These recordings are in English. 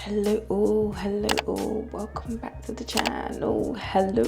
Hello, welcome back to the channel. Hello,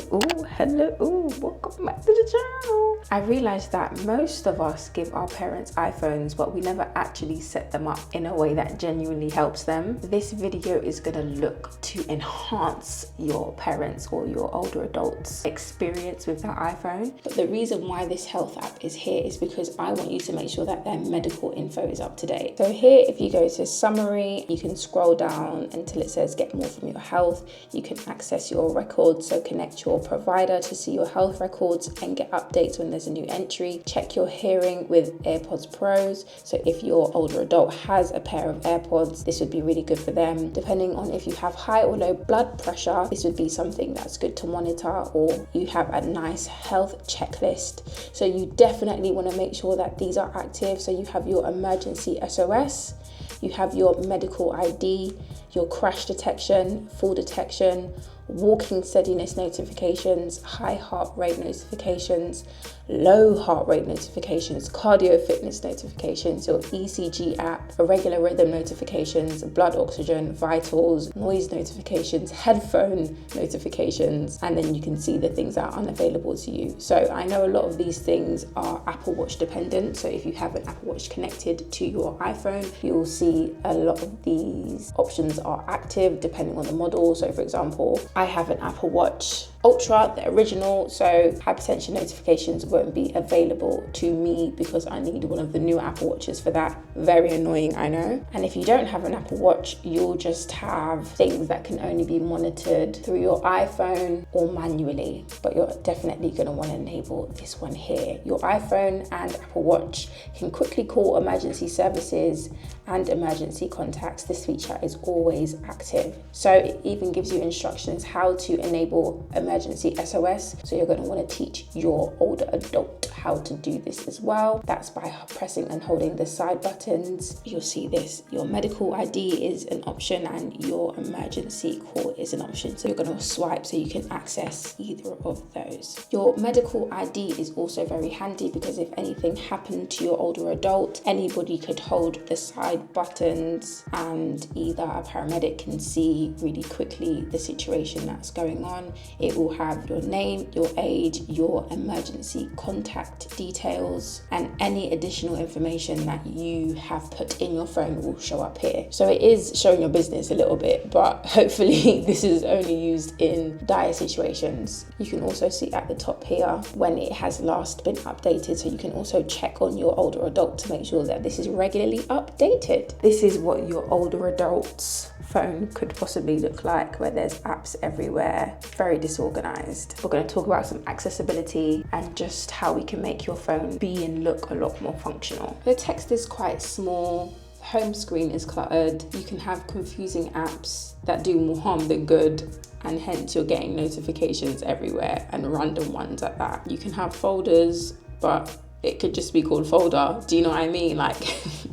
welcome back to the channel. I realized that most of us give our parents iPhones, but we never actually set them up in a way that genuinely helps them. This video is gonna look to enhance your parents or your older adults' experience with their iPhone. But the reason why this health app is here is because I want you to make sure that their medical info is up to date. So here, if you go to summary, you can scroll down until it says get more from your health. You can access your records, so connect your provider to see your health records and get updates when there's a new entry. Check your hearing with AirPods Pros, so if your older adult has a pair of AirPods, this would be really good for them. Depending on if you have high or low blood pressure, this would be something that's good to monitor, or you have a nice health checklist. So you definitely want to make sure that these are active. So you have your emergency SOS, you have your medical ID, your crash detection, fall detection, walking steadiness notifications, high heart rate notifications, low heart rate notifications, cardio fitness notifications, your ECG app, irregular rhythm notifications, blood oxygen, vitals, noise notifications, headphone notifications, and then you can see the things that are unavailable to you. So I know a lot of these things are Apple Watch dependent. So if you have an Apple Watch connected to your iPhone, you'll see a lot of these options are active depending on the model. So for example, I have an Apple Watch Ultra, the original, so hypertension notifications won't be available to me because I need one of the new Apple Watches for that. Very annoying, I know. And if you don't have an Apple Watch, you'll just have things that can only be monitored through your iPhone or manually, but you're definitely going to want to enable this one here. Your iPhone and Apple Watch can quickly call emergency services and emergency contacts. This feature is always active. So it even gives you instructions how to enable emergency SOS. So you're going to want to teach your older adult how to do this as well. That's by pressing and holding the side buttons. You'll see this. Your medical ID is an option and your emergency call is an option. So you're going to swipe so you can access either of those. Your medical ID is also very handy because if anything happened to your older adult, anybody could hold the side buttons and either a paramedic can see really quickly the situation that's going on. It will have your name, your age, your emergency contact details, and any additional information that you have put in your phone will show up here. So it is showing your business a little bit, but hopefully this is only used in dire situations. You can also see at the top here when it has last been updated, so you can also check on your older adult to make sure that this is regularly updated. This is what your older adult's phone could possibly look like, where there's apps everywhere, very disorganized. We're going to talk about some accessibility and just how we can make your phone be and look a lot more functional. The text is quite small, home screen is cluttered, you can have confusing apps that do more harm than good, and hence you're getting notifications everywhere and random ones at that. You can have folders, but it could just be called folder. Do you know what I mean? Like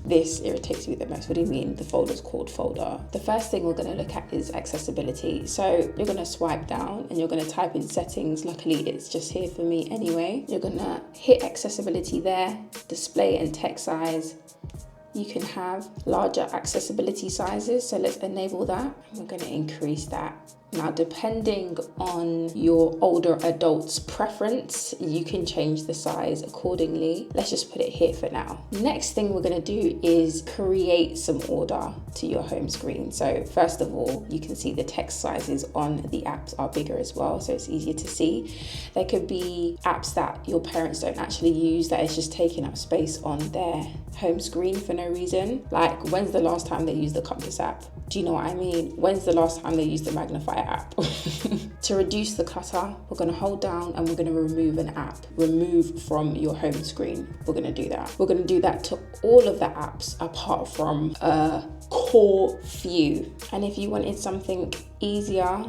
this irritates me the most. What do you mean the folder's called folder? The first thing we're going to look at is accessibility. So you're going to swipe down and you're going to type in settings. Luckily it's just here for me anyway. You're going to hit accessibility there, display and text size. You can have larger accessibility sizes, so let's enable that. We're going to increase that. Now, depending on your older adult's preference, you can change the size accordingly. Let's just put it here for now. Next thing we're going to do is create some order to your home screen. So first of all, you can see the text sizes on the apps are bigger as well, so it's easier to see. There could be apps that your parents don't actually use that is just taking up space on their home screen for no reason. Like, when's the last time they used the Compass app? Do you know what I mean? When's the last time they used the Magnifier app? To reduce the clutter, we're going to hold down and we're going to remove an app. Remove from your home screen. We're going to do that. We're going to do that to all of the apps apart from a core few. And if you wanted something easier,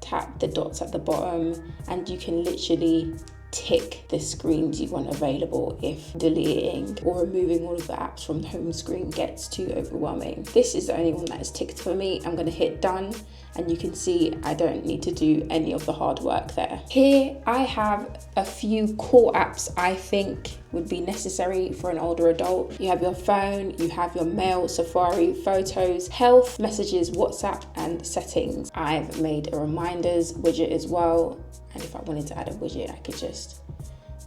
tap the dots at the bottom and you can literally tick the screens you want available if deleting or removing all of the apps from the home screen gets too overwhelming. This is the only one that is ticked for me. I'm going to hit done and you can see I don't need to do any of the hard work there. Here I have a few core apps I think would be necessary for an older adult. You have your phone, you have your mail, Safari, photos, health, messages, WhatsApp, and settings. I've made a reminders widget as well. And if I wanted to add a widget, I could just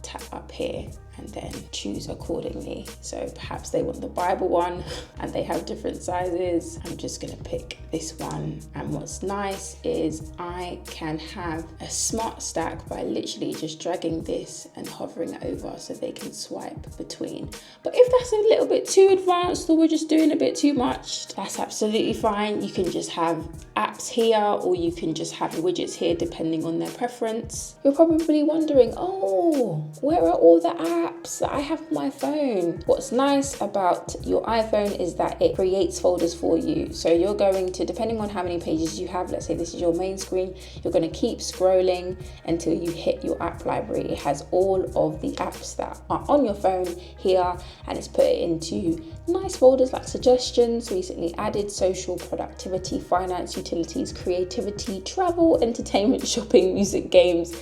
tap up here and then choose accordingly. So perhaps they want the Bible one and they have different sizes. I'm just gonna pick this one. And what's nice is I can have a smart stack by literally just dragging this and hovering over so they can swipe between. But if that's a little bit too advanced or we're just doing a bit too much, that's absolutely fine. You can just have apps here or you can just have widgets here depending on their preference. You're probably wondering, oh, where are all the apps that I have on my phone? What's nice about your iPhone is that it creates folders for you. So you're going to, depending on how many pages you have, let's say this is your main screen, you're going to keep scrolling until you hit your app library. It has all of the apps that are on your phone here, and it's put it into nice folders like suggestions, recently added, social, productivity, finance, utilities, creativity, travel, entertainment, shopping, music, games,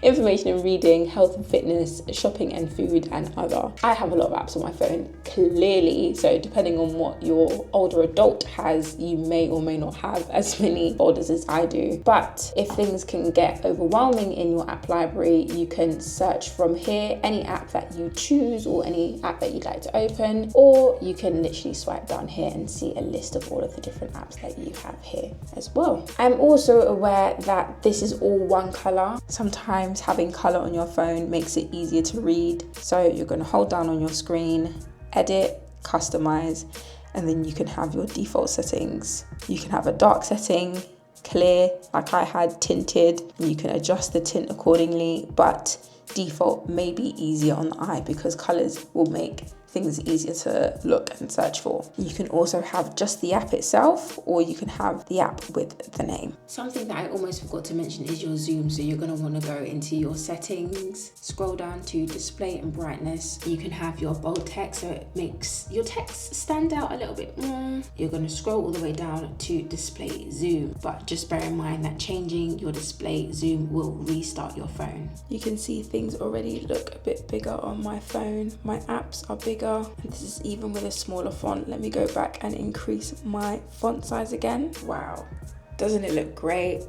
information and reading, health and fitness, shopping and food, and other. I have a lot of apps on my phone, clearly, so depending on what your older adult has, you may or may not have as many folders as I do. But if things can get overwhelming in your app library, you can search from here any app that you choose or any app that you'd like to open, or you can literally swipe down here and see a list of all of the different apps that you have here as well. I'm also aware that this is all one color. Sometimes having color on your phone makes it easier to read. So you're going to hold down on your screen, edit, customize, and then you can have your default settings. You can have a dark setting, clear, like I had, tinted, and you can adjust the tint accordingly, but default may be easier on the eye because colors will make things easier to look and search for. You can also have just the app itself, or you can have the app with the name. Something that I almost forgot to mention is your zoom. So you're going to want to go into your settings, scroll down to display and brightness. You can have your bold text, so it makes your text stand out a little bit more. You're going to scroll all the way down to display zoom, but just bear in mind that changing your display zoom will restart your phone. You can see things already look a bit bigger on my phone. My apps are bigger. And this is even with a smaller font. Let me go back and increase my font size again. Wow, doesn't it look great?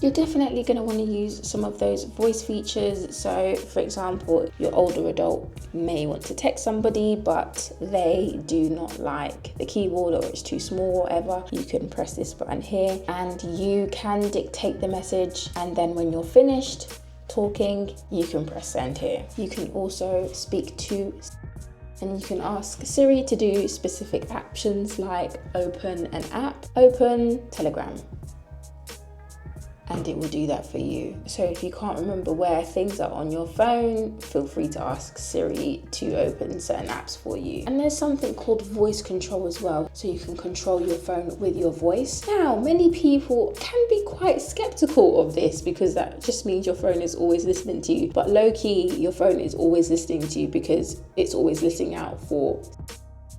You're definitely going to want to use some of those voice features. So for example, your older adult may want to text somebody, but they do not like the keyboard or it's too small, whatever. You can press this button here and you can dictate the message. And then when you're finished talking, you can press send here. You can also speak to and you can ask Siri to do specific actions like open an app, open Telegram, and it will do that for you. So if you can't remember where things are on your phone, feel free to ask Siri to open certain apps for you. And there's something called voice control as well. So you can control your phone with your voice. Now, many people can be quite skeptical of this because that just means your phone is always listening to you. But low key, your phone is always listening to you because it's always listening out for.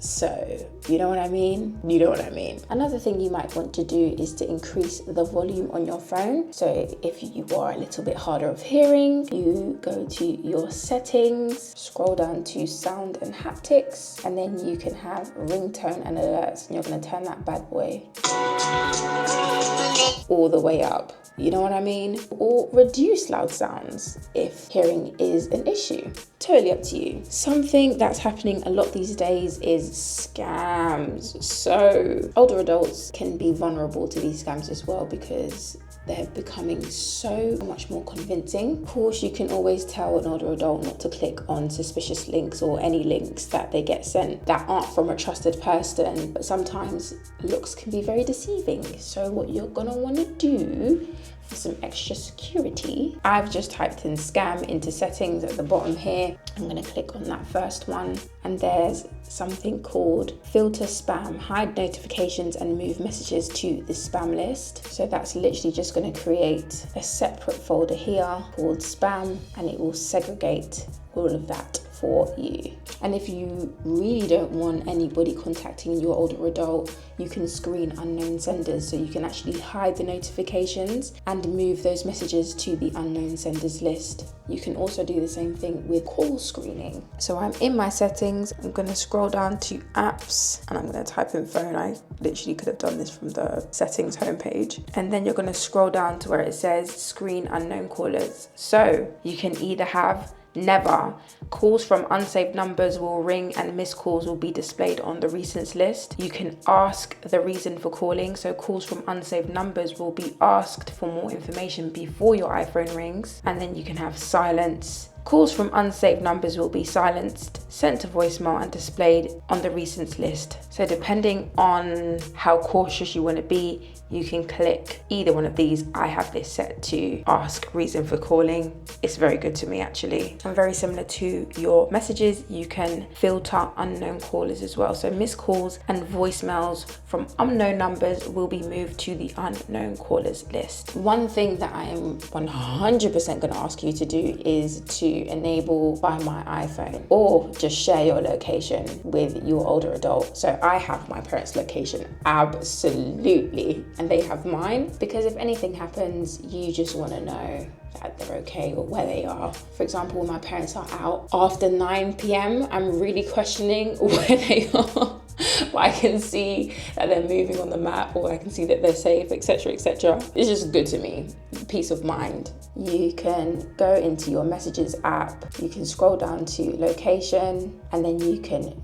So, you know what I mean? You know what I mean. Another thing you might want to do is to increase the volume on your phone. So if you are a little bit harder of hearing, you go to your settings, scroll down to sound and haptics, and then you can have ringtone and alerts, and you're going to turn that bad boy all the way up. You know what I mean? Or reduce loud sounds if hearing is an issue. Totally up to you. Something that's happening a lot these days is scams. So older adults can be vulnerable to these scams as well because they're becoming so much more convincing. Of course, you can always tell an older adult not to click on suspicious links or any links that they get sent that aren't from a trusted person, but sometimes looks can be very deceiving. So what you're gonna wanna do for some extra security, I've just typed in scam into settings at the bottom here. I'm gonna click on that first one, and there's something called filter spam, hide notifications and move messages to the spam list. So that's literally just going to create a separate folder here called spam, and it will segregate all of that for you. And if you really don't want anybody contacting your older adult, you can screen unknown senders, so you can actually hide the notifications and move those messages to the unknown senders list. You can also do the same thing with call screening. So I'm in my settings, I'm gonna scroll down to apps and I'm gonna type in phone. I literally could have done this from the settings homepage. And then you're gonna scroll down to where it says screen unknown callers. So you can either have never, calls from unsaved numbers will ring and missed calls will be displayed on the recents list. You can ask the reason for calling, so calls from unsaved numbers will be asked for more information before your iPhone rings. And then you can have silence. Calls from unsaved numbers will be silenced, sent to voicemail and displayed on the recents list. So depending on how cautious you want to be, you can click either one of these. I have this set to ask reason for calling. It's very good to me actually. And very similar to your messages, you can filter unknown callers as well. So missed calls and voicemails from unknown numbers will be moved to the unknown callers list. One thing that I am 100% going to ask you to do is to enable Find My iPhone, or just share your location with your older adult. So I have my parents' location, absolutely, and they have mine, because if anything happens, you just want to know that they're okay or where they are. For example, when my parents are out after 9 p.m, I'm really questioning where they are. But I can see that they're moving on the map, or I can see that they're safe, etc., etc. It's just good to me, peace of mind. You can go into your messages app, you can scroll down to location, and then you can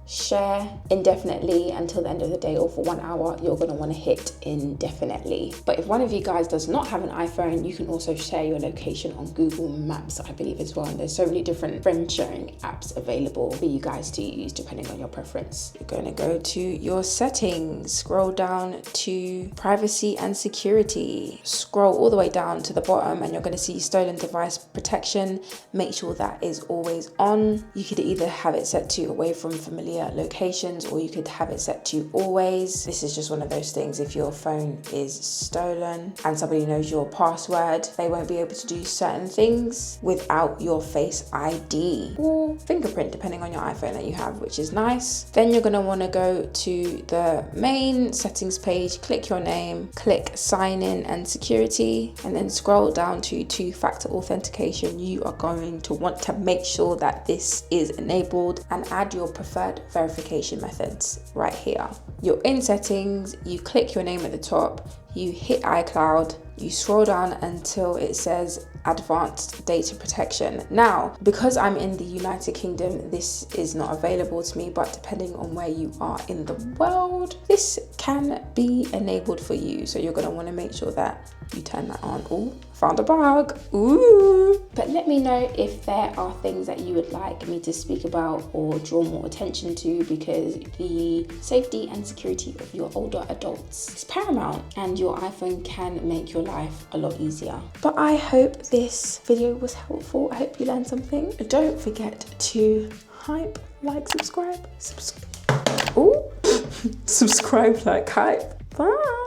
share indefinitely until the end of the day, or for 1 hour. You're going to want to hit indefinitely. But if one of you guys does not have an iPhone, you can also share your location on Google Maps, I believe, as well. And there's so many different friend sharing apps available for you guys to use depending on your preference. You're going to go to your settings, scroll down to privacy and security, scroll all the way down to the bottom, and you're going to see stolen device protection. Make sure that is always on. You could either have it set to away from familiar locations, or you could have it set to always. This is just one of those things. If your phone is stolen and somebody knows your password, they won't be able to do certain things without your Face ID or fingerprint, depending on your iPhone that you have, which is nice. Then you're going to want to go to the main settings page, click your name, click sign in and security, and then scroll down to two-factor authentication. You are going to want to make sure that this is enabled and add your preferred verification methods right here. You're in settings, you click your name at the top, you hit iCloud, you scroll down until it says advanced data protection. Now, because I'm in the United Kingdom, this is not available to me, but depending on where you are in the world, this can be enabled for you. So you're going to want to make sure that you turn that on. Oh, found a bug. Ooh. But let me know if there are things that you would like me to speak about or draw more attention to, because the safety and security of your older adults is paramount, and your iPhone can make your life a lot easier. But I hope this video was helpful. I hope you learned something. Don't forget to hype, like, subscribe. Subscribe, like, hype. Bye.